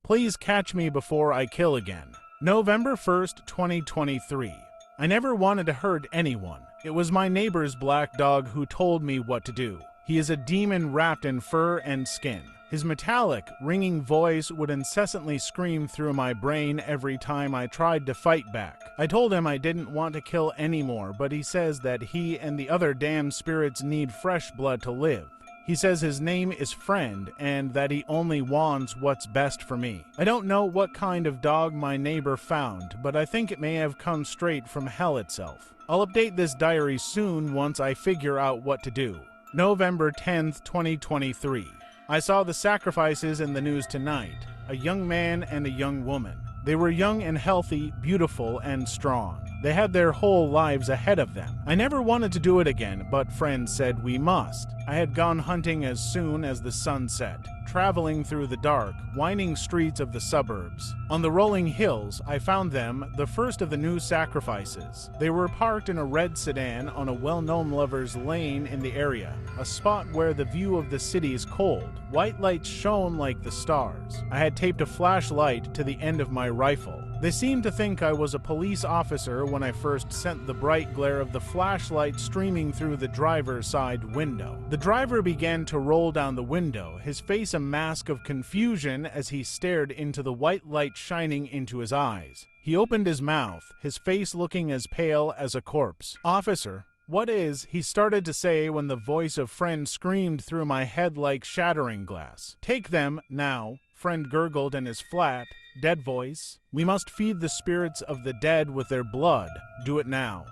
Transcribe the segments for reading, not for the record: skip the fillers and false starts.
Please catch me before I kill again. November 1st, 2023. I never wanted to hurt anyone. It was my neighbor's black dog who told me what to do. He is a demon wrapped in fur and skin. His metallic, ringing voice would incessantly scream through my brain every time I tried to fight back. I told him I didn't want to kill anymore, but he says that he and the other damned spirits need fresh blood to live. He says his name is Friend and that he only wants what's best for me. I don't know what kind of dog my neighbor found, but I think it may have come straight from hell itself. I'll update this diary soon once I figure out what to do. November 10th, 2023. I saw the sacrifices in the news tonight. A young man and a young woman. They were young and healthy, beautiful and strong. They had their whole lives ahead of them. I never wanted to do it again, but friends said we must. I had gone hunting as soon as the sun set, traveling through the dark, winding streets of the suburbs. On the rolling hills, I found them, the first of the new sacrifices. They were parked in a red sedan on a well-known lover's lane in the area, a spot where the view of the city is cold. White lights shone like the stars. I had taped a flashlight to the end of my rifle. They seemed to think I was a police officer when I first sent the bright glare of the flashlight streaming through the driver's side window. The driver began to roll down the window, his face a mask of confusion as he stared into the white light shining into his eyes. He opened his mouth, his face looking as pale as a corpse. "Officer, what is?" he started to say when the voice of Friend screamed through my head like shattering glass. "Take them, now," Friend gurgled in his flat, dead voice. "We must feed the spirits of the dead with their blood. Do it now.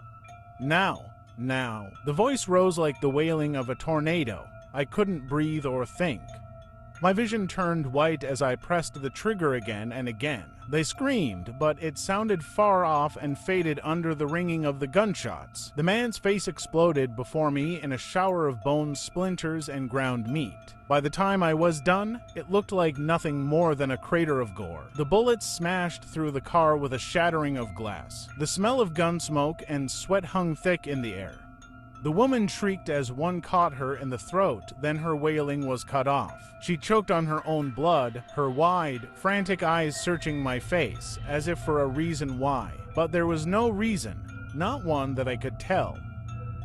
Now. Now." The voice rose like the wailing of a tornado. I couldn't breathe or think. My vision turned white as I pressed the trigger again and again. They screamed, but it sounded far off and faded under the ringing of the gunshots. The man's face exploded before me in a shower of bones, splinters, and ground meat. By the time I was done, it looked like nothing more than a crater of gore. The bullets smashed through the car with a shattering of glass. The smell of gun smoke and sweat hung thick in the air. The woman shrieked as one caught her in the throat, then her wailing was cut off. She choked on her own blood, her wide, frantic eyes searching my face, as if for a reason why. But there was no reason, not one that I could tell.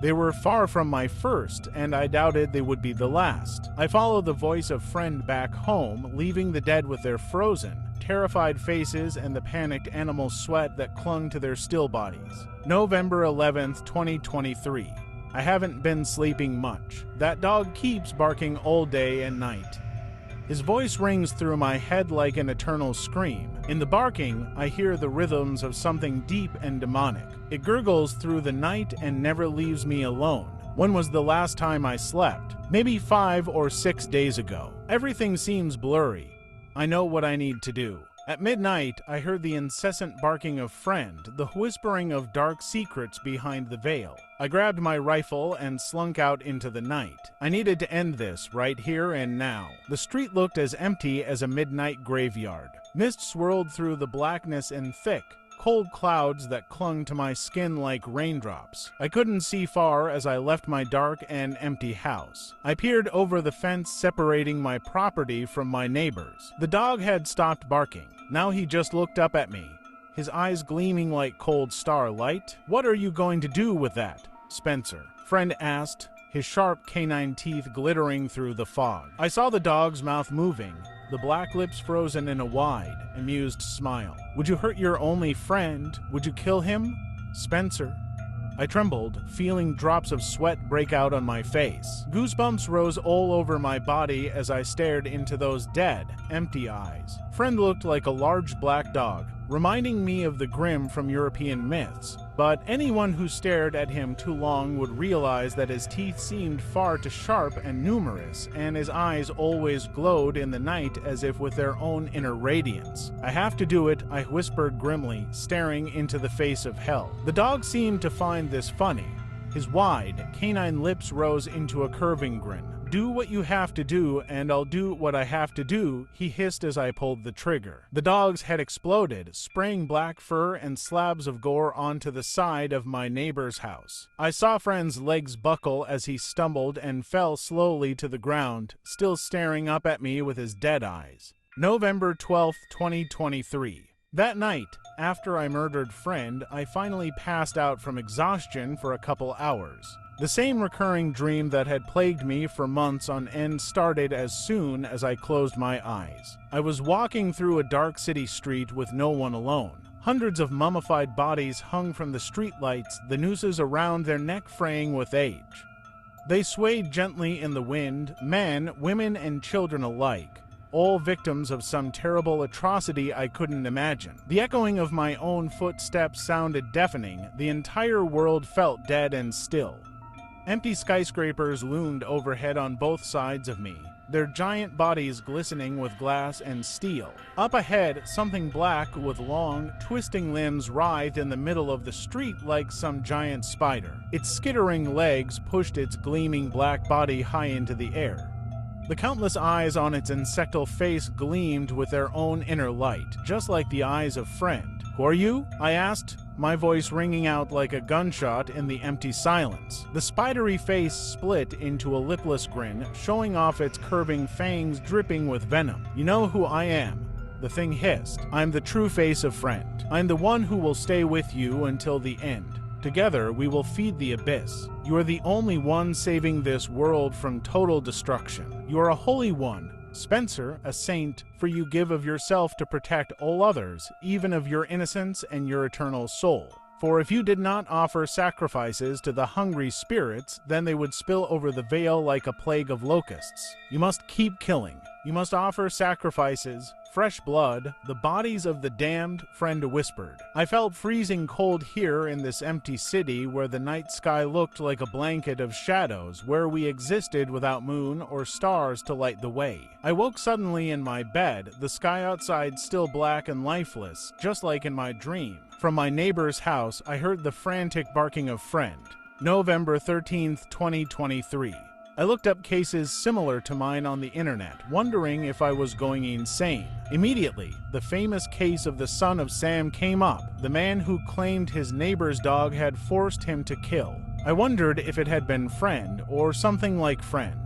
They were far from my first, and I doubted they would be the last. I followed the voice of Friend back home, leaving the dead with their frozen, terrified faces and the panicked animal sweat that clung to their still bodies. November 11th, 2023. I haven't been sleeping much. That dog keeps barking all day and night. His voice rings through my head like an eternal scream. In the barking, I hear the rhythms of something deep and demonic. It gurgles through the night and never leaves me alone. When was the last time I slept? Maybe 5 or 6 days ago. Everything seems blurry. I know what I need to do. At midnight, I heard the incessant barking of Friend, the whispering of dark secrets behind the veil. I grabbed my rifle and slunk out into the night. I needed to end this right here and now. The street looked as empty as a midnight graveyard. Mist swirled through the blackness in thick, cold clouds that clung to my skin like raindrops. I couldn't see far as I left my dark and empty house. I peered over the fence separating my property from my neighbor's. The dog had stopped barking. Now he just looked up at me, his eyes gleaming like cold starlight. "What are you going to do with that, Spencer?" Friend asked, his sharp canine teeth glittering through the fog. I saw the dog's mouth moving, the black lips frozen in a wide, amused smile. "Would you hurt your only friend? Would you kill him, Spencer?" I trembled, feeling drops of sweat break out on my face. Goosebumps rose all over my body as I stared into those dead, empty eyes. Friend looked like a large black dog, reminding me of the Grimm from European myths. But anyone who stared at him too long would realize that his teeth seemed far too sharp and numerous, and his eyes always glowed in the night as if with their own inner radiance. "I have to do it," I whispered grimly, staring into the face of hell. The dog seemed to find this funny. His wide, canine lips rose into a curving grin. "Do what you have to do, and I'll do what I have to do," he hissed as I pulled the trigger. The dog's head exploded, spraying black fur and slabs of gore onto the side of my neighbor's house. I saw Friend's legs buckle as he stumbled and fell slowly to the ground, still staring up at me with his dead eyes. November 12th, 2023. That night, after I murdered friend, I finally passed out from exhaustion for a couple hours. The same recurring dream that had plagued me for months on end started as soon as I closed my eyes. I was walking through a dark city street with no one alone. Hundreds of mummified bodies hung from the streetlights, the nooses around their neck fraying with age. They swayed gently in the wind, men, women, and children alike, all victims of some terrible atrocity I couldn't imagine. The echoing of my own footsteps sounded deafening. The entire world felt dead and still. Empty skyscrapers loomed overhead on both sides of me, their giant bodies glistening with glass and steel. Up ahead, something black with long, twisting limbs writhed in the middle of the street like some giant spider. Its skittering legs pushed its gleaming black body high into the air. The countless eyes on its insectal face gleamed with their own inner light, just like the eyes of friend. "Who are you?" I asked, my voice ringing out like a gunshot in the empty silence. The spidery face split into a lipless grin, showing off its curving fangs dripping with venom. "You know who I am," the thing hissed. "I'm the true face of friend. I'm the one who will stay with you until the end. Together, we will feed the abyss. You are the only one saving this world from total destruction. You are a holy one, Spencer, a saint, for you give of yourself to protect all others, even of your innocence and your eternal soul. For if you did not offer sacrifices to the hungry spirits, then they would spill over the veil like a plague of locusts. You must keep killing. You must offer sacrifices, fresh blood, the bodies of the damned," friend whispered. I felt freezing cold here in this empty city where the night sky looked like a blanket of shadows, where we existed without moon or stars to light the way. I woke suddenly in my bed, the sky outside still black and lifeless, just like in my dream. From my neighbor's house, I heard the frantic barking of friend. November 13th, 2023. I looked up cases similar to mine on the internet, wondering if I was going insane. Immediately, the famous case of the son of Sam came up, the man who claimed his neighbor's dog had forced him to kill. I wondered if it had been friend or something like friend.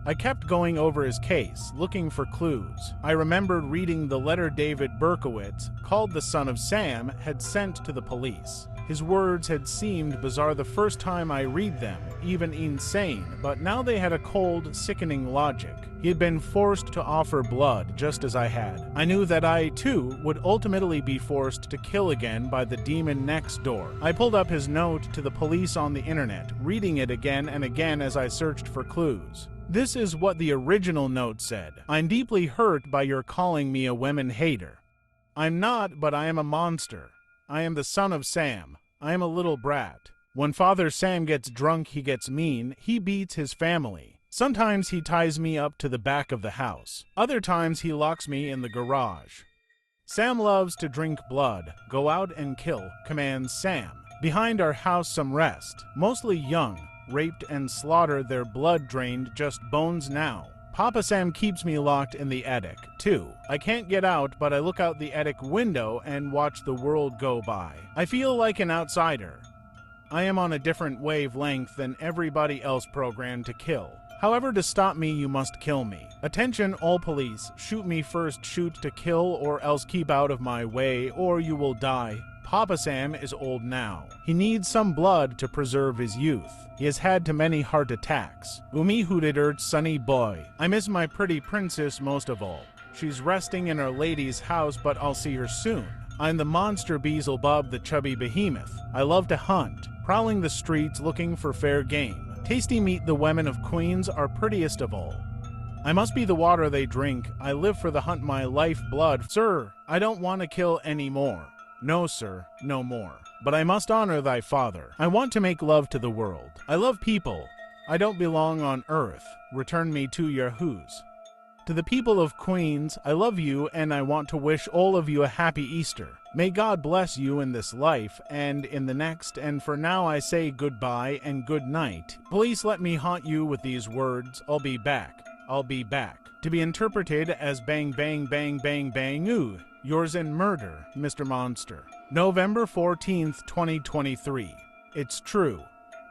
I kept going over his case, looking for clues. I remembered reading the letter David Berkowitz, called the son of Sam, had sent to the police. His words had seemed bizarre the first time I read them, even insane, but now they had a cold, sickening logic. He had been forced to offer blood, just as I had. I knew that I, too, would ultimately be forced to kill again by the demon next door. I pulled up his note to the police on the internet, reading it again and again as I searched for clues. This is what the original note said. "I'm deeply hurt by your calling me a women hater. I'm not, but I am a monster. I am the son of Sam. I am a little brat. When Father Sam gets drunk, he gets mean. He beats his family. Sometimes he ties me up to the back of the house. Other times he locks me in the garage. Sam loves to drink blood, go out and kill, commands Sam. Behind our house some rest, mostly young, raped and slaughtered, their blood drained, just bones now. Papa Sam keeps me locked in the attic, too. I can't get out, but I look out the attic window and watch the world go by. I feel like an outsider. I am on a different wavelength than everybody else programmed to kill. However, to stop me, you must kill me. Attention, all police. Shoot me first, shoot to kill, or else keep out of my way, or you will die. Papa Sam is old now. He needs some blood to preserve his youth. He has had too many heart attacks. Umi hooted sunny boy. I miss my pretty princess most of all. She's resting in Our Lady's house, but I'll see her soon. I'm the monster Beelzebub, the chubby behemoth. I love to hunt, prowling the streets looking for fair game. Tasty meat, the women of Queens are prettiest of all. I must be the water they drink. I live for the hunt, my life blood. Sir, I don't want to kill any more. No, sir, no more. But I must honor thy father. I want to make love to the world. I love people. I don't belong on earth. Return me to your whos. To the people of Queens, I love you and I want to wish all of you a happy Easter. May God bless you in this life and in the next, and for now I say goodbye and good night. Please let me haunt you with these words. I'll be back. I'll be back. To be interpreted as bang bang bang bang bang ooh. Yours in murder, Mr. Monster. November 14th, 2023. It's true.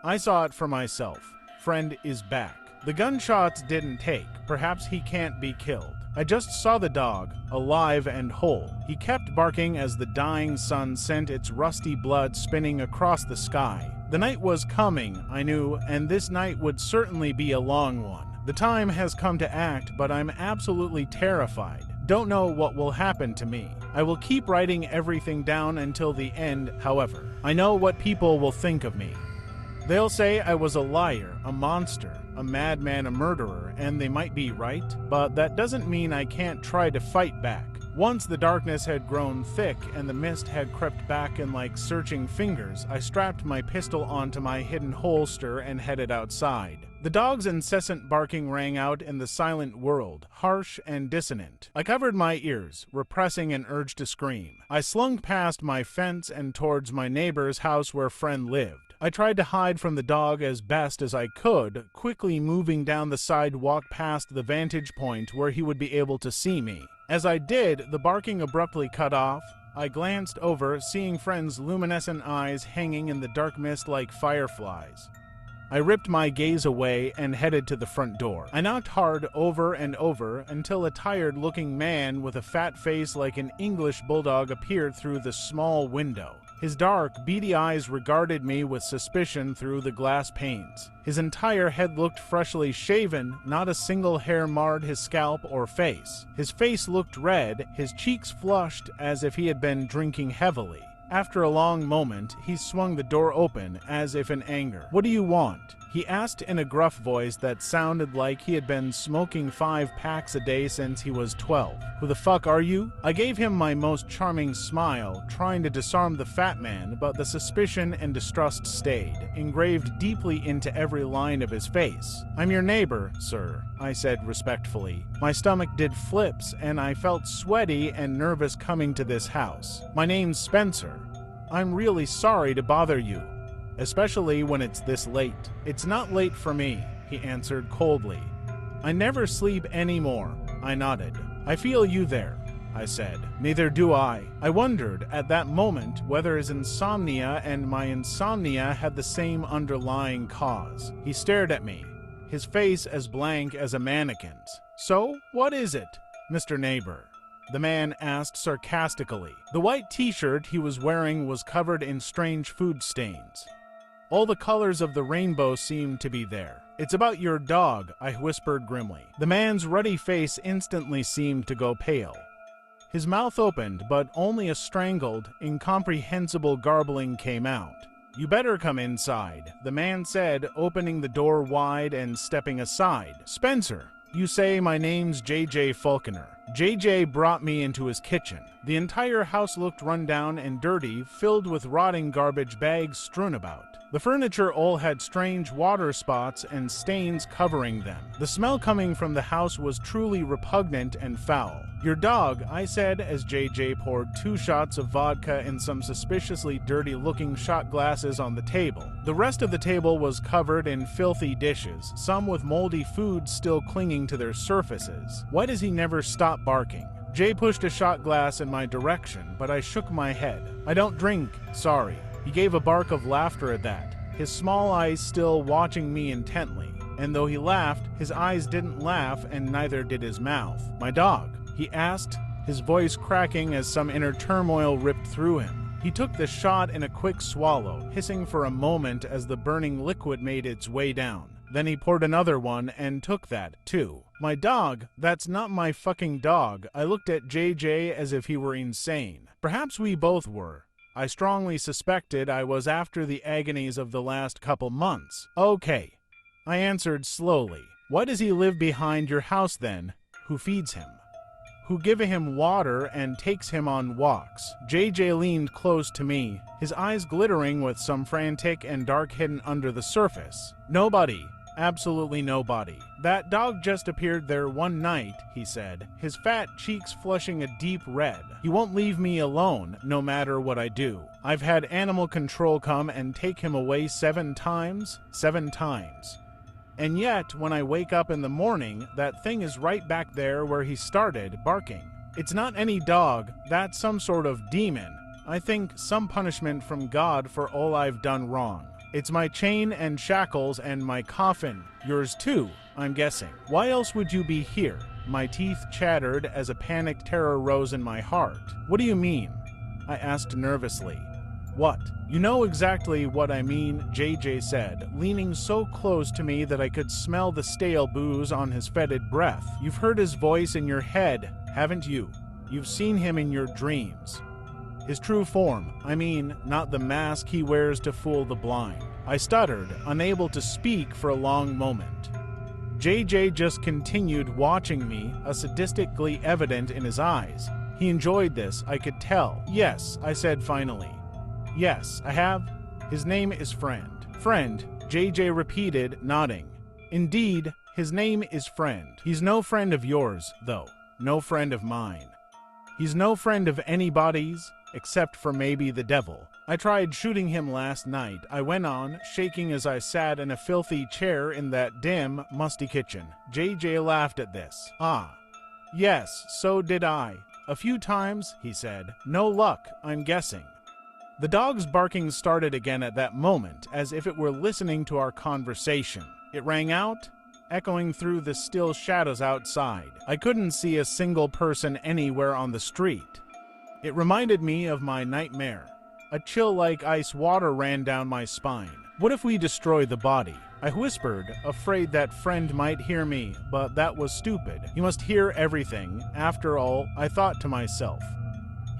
I saw it for myself. Friend is back. The gunshots didn't take. Perhaps he can't be killed. I just saw the dog, alive and whole. He kept barking as the dying sun sent its rusty blood spinning across the sky. The night was coming, I knew, and this night would certainly be a long one. The time has come to act, but I'm absolutely terrified. Don't know what will happen to me. I will keep writing everything down until the end, however. I know what people will think of me. They'll say I was a liar, a monster, a madman, a murderer, and they might be right, but that doesn't mean I can't try to fight back. Once the darkness had grown thick and the mist had crept back in like searching fingers, I strapped my pistol onto my hidden holster and headed outside. The dog's incessant barking rang out in the silent world, harsh and dissonant. I covered my ears, repressing an urge to scream. I slunk past my fence and towards my neighbor's house where Friend lived. I tried to hide from the dog as best as I could, quickly moving down the sidewalk past the vantage point where he would be able to see me. As I did, the barking abruptly cut off. I glanced over, seeing Friend's luminescent eyes hanging in the dark mist like fireflies. I ripped my gaze away and headed to the front door. I knocked hard over and over until a tired-looking man with a fat face like an English bulldog appeared through the small window. His dark, beady eyes regarded me with suspicion through the glass panes. His entire head looked freshly shaven, not a single hair marred his scalp or face. His face looked red, his cheeks flushed as if he had been drinking heavily. After a long moment, he swung the door open, as if in anger. "What do you want?" he asked in a gruff voice that sounded like he had been smoking 5 packs a day since he was 12. "Who the fuck are you?" I gave him my most charming smile, trying to disarm the fat man, but the suspicion and distrust stayed, engraved deeply into every line of his face. "I'm your neighbor, sir," I said respectfully. My stomach did flips, and I felt sweaty and nervous coming to this house. "My name's Spencer. I'm really sorry to bother you, especially when it's this late." "It's not late for me," he answered coldly. "I never sleep anymore." I nodded. "I feel you there," I said. "Neither do I." I wondered at that moment whether his insomnia and my insomnia had the same underlying cause. He stared at me, his face as blank as a mannequin's. "So, what is it, Mr. Neighbor?" the man asked sarcastically. The white t-shirt he was wearing was covered in strange food stains. All the colors of the rainbow seemed to be there. "It's about your dog," I whispered grimly. The man's ruddy face instantly seemed to go pale. His mouth opened, but only a strangled, incomprehensible garbling came out. "You better come inside," the man said, opening the door wide and stepping aside. "Spencer, you say my name's J.J. Falconer." J.J. brought me into his kitchen. The entire house looked run down and dirty, filled with rotting garbage bags strewn about. The furniture all had strange water spots and stains covering them. The smell coming from the house was truly repugnant and foul. "Your dog," I said as J.J. poured 2 shots of vodka in some suspiciously dirty-looking shot glasses on the table. The rest of the table was covered in filthy dishes, some with moldy food still clinging to their surfaces. "Why does he never stop barking?" Jay pushed a shot glass in my direction, but I shook my head. "I don't drink, sorry." He gave a bark of laughter at that, his small eyes still watching me intently. And though he laughed, his eyes didn't laugh and neither did his mouth. "My dog?" he asked, his voice cracking as some inner turmoil ripped through him. He took the shot in a quick swallow, hissing for a moment as the burning liquid made its way down. Then he poured another one and took that, too. "My dog? That's not my fucking dog." I looked at JJ as if he were insane. Perhaps we both were. I strongly suspected I was after the agonies of the last couple months. "Okay," I answered slowly. "Why does he live behind your house then? Who feeds him? Who give him water and takes him on walks?" JJ leaned close to me, his eyes glittering with some frantic and dark hidden under the surface. "Nobody. Absolutely nobody. That dog just appeared there one night," he said, his fat cheeks flushing a deep red. "He won't leave me alone, no matter what I do. I've had animal control come and take him away 7 times. 7 times. And yet, when I wake up in the morning, that thing is right back there where he started, barking. It's not any dog, that's some sort of demon. I think some punishment from God for all I've done wrong. It's my chain and shackles and my coffin. Yours too, I'm guessing. Why else would you be here? My teeth chattered as a panicked terror rose in my heart. What do you mean? I asked nervously. What? You know exactly what I mean, JJ said, leaning so close to me that I could smell the stale booze on his fetid breath. You've heard his voice in your head, haven't you? You've seen him in your dreams. His true form, I mean, not the mask he wears to fool the blind. I stuttered, unable to speak for a long moment. JJ just continued watching me, a sadistically evident in his eyes. He enjoyed this, I could tell. Yes, I said finally. Yes, I have. His name is Friend. Friend, JJ repeated, nodding. Indeed, his name is Friend. He's no friend of yours, though. No friend of mine. He's no friend of anybody's, except for maybe the devil. I tried shooting him last night, I went on, shaking as I sat in a filthy chair in that dim, musty kitchen. JJ laughed at this. Ah. Yes, so did I. A few times, he said. No luck, I'm guessing. The dog's barking started again at that moment, as if it were listening to our conversation. It rang out, echoing through the still shadows outside. I couldn't see a single person anywhere on the street. It reminded me of my nightmare. A chill like ice water ran down my spine. What if we destroy the body? I whispered, afraid that Friend might hear me, but that was stupid. He must hear everything. After all, I thought to myself.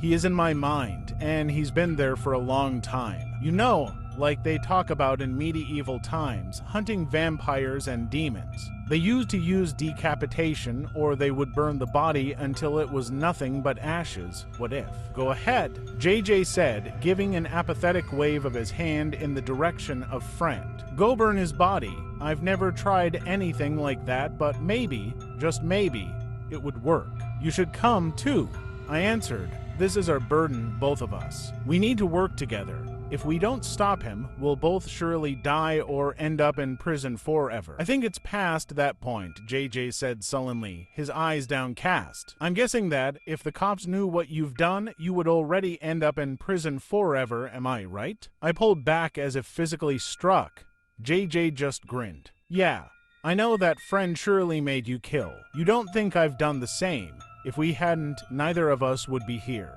He is in my mind, and he's been there for a long time. You know, like they talk about in medieval times, hunting vampires and demons. They used to use decapitation, or they would burn the body until it was nothing but ashes. What if? Go ahead, JJ said, giving an apathetic wave of his hand in the direction of Friend. Go burn his body. I've never tried anything like that, but maybe, just maybe, it would work. You should come, too, I answered. This is our burden, both of us. We need to work together. If we don't stop him, we'll both surely die or end up in prison forever. I think it's past that point, JJ said sullenly, his eyes downcast. I'm guessing that, if the cops knew what you've done, you would already end up in prison forever, am I right? I pulled back as if physically struck. JJ just grinned. Yeah, I know that Friend surely made you kill. You don't think I've done the same. If we hadn't, neither of us would be here.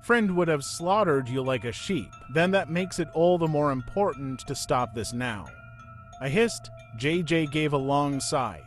Friend would have slaughtered you like a sheep. Then that makes it all the more important to stop this now. I hissed. JJ gave a long sigh.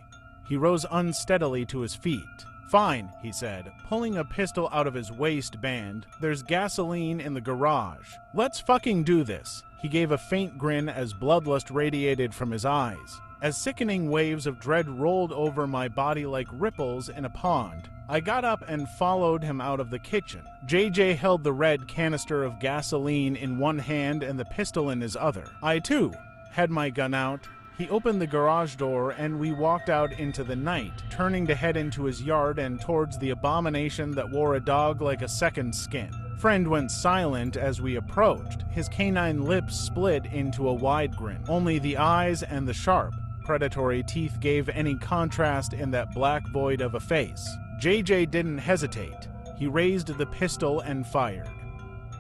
He rose unsteadily to his feet. Fine, he said, pulling a pistol out of his waistband. There's gasoline in the garage. Let's fucking do this. He gave a faint grin as bloodlust radiated from his eyes. As sickening waves of dread rolled over my body like ripples in a pond, I got up and followed him out of the kitchen. JJ held the red canister of gasoline in one hand and the pistol in his other. I, too, had my gun out. He opened the garage door and we walked out into the night, turning to head into his yard and towards the abomination that wore a dog like a second skin. Friend went silent as we approached. His canine lips split into a wide grin. Only the eyes and the sharp, predatory teeth gave any contrast in that black void of a face. JJ didn't hesitate. He raised the pistol and fired.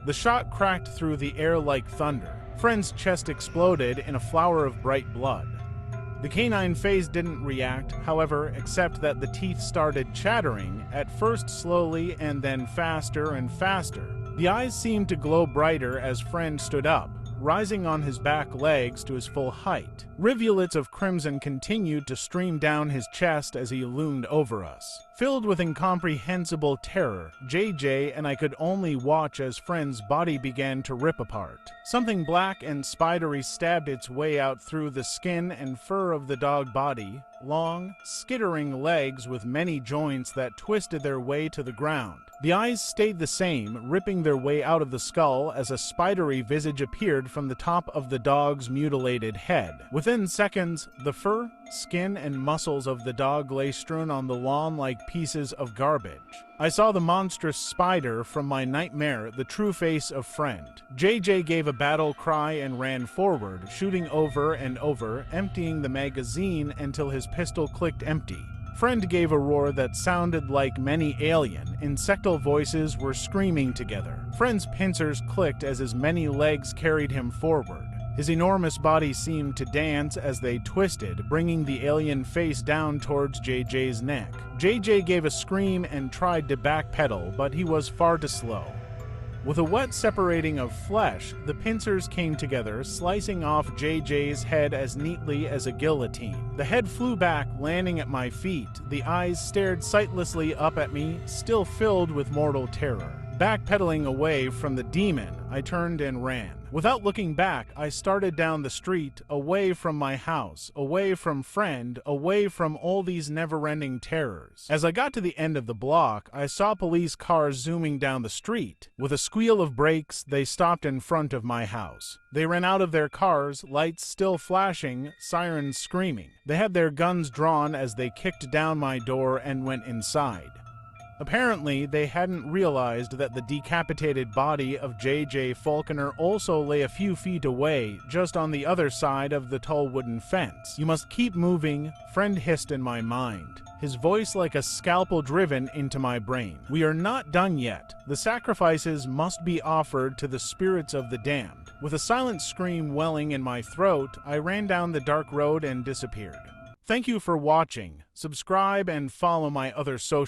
The shot cracked through the air like thunder. Friend's chest exploded in a flower of bright blood. The canine face didn't react, however, except that the teeth started chattering, at first slowly and then faster and faster. The eyes seemed to glow brighter as Friend stood up, rising on his back legs to his full height. Rivulets of crimson continued to stream down his chest as he loomed over us. Filled with incomprehensible terror, JJ and I could only watch as Friend's body began to rip apart. Something black and spidery stabbed its way out through the skin and fur of the dog body, long, skittering legs with many joints that twisted their way to the ground. The eyes stayed the same, ripping their way out of the skull as a spidery visage appeared from the top of the dog's mutilated head. Within seconds, the fur, skin, and muscles of the dog lay strewn on the lawn like pieces of garbage. I saw the monstrous spider from my nightmare, the true face of Friend. JJ gave a battle cry and ran forward, shooting over and over, emptying the magazine until his pistol clicked empty. Friend gave a roar that sounded like many alien, insectal voices were screaming together. Friend's pincers clicked as his many legs carried him forward. His enormous body seemed to dance as they twisted, bringing the alien face down towards JJ's neck. JJ gave a scream and tried to backpedal, but he was far too slow. With a wet separating of flesh, the pincers came together, slicing off JJ's head as neatly as a guillotine. The head flew back, landing at my feet. The eyes stared sightlessly up at me, still filled with mortal terror. Backpedaling away from the demon, I turned and ran. Without looking back, I started down the street, away from my house, away from friend, away from all these never-ending terrors. As I got to the end of the block, I saw police cars zooming down the street. With a squeal of brakes, they stopped in front of my house. They ran out of their cars, lights still flashing, sirens screaming. They had their guns drawn as they kicked down my door and went inside. Apparently, they hadn't realized that the decapitated body of J.J. Falconer also lay a few feet away, just on the other side of the tall wooden fence. "You must keep moving," friend hissed in my mind, his voice like a scalpel driven into my brain. "We are not done yet. The sacrifices must be offered to the spirits of the damned." With a silent scream welling in my throat, I ran down the dark road and disappeared. Thank you for watching. Subscribe and follow my other social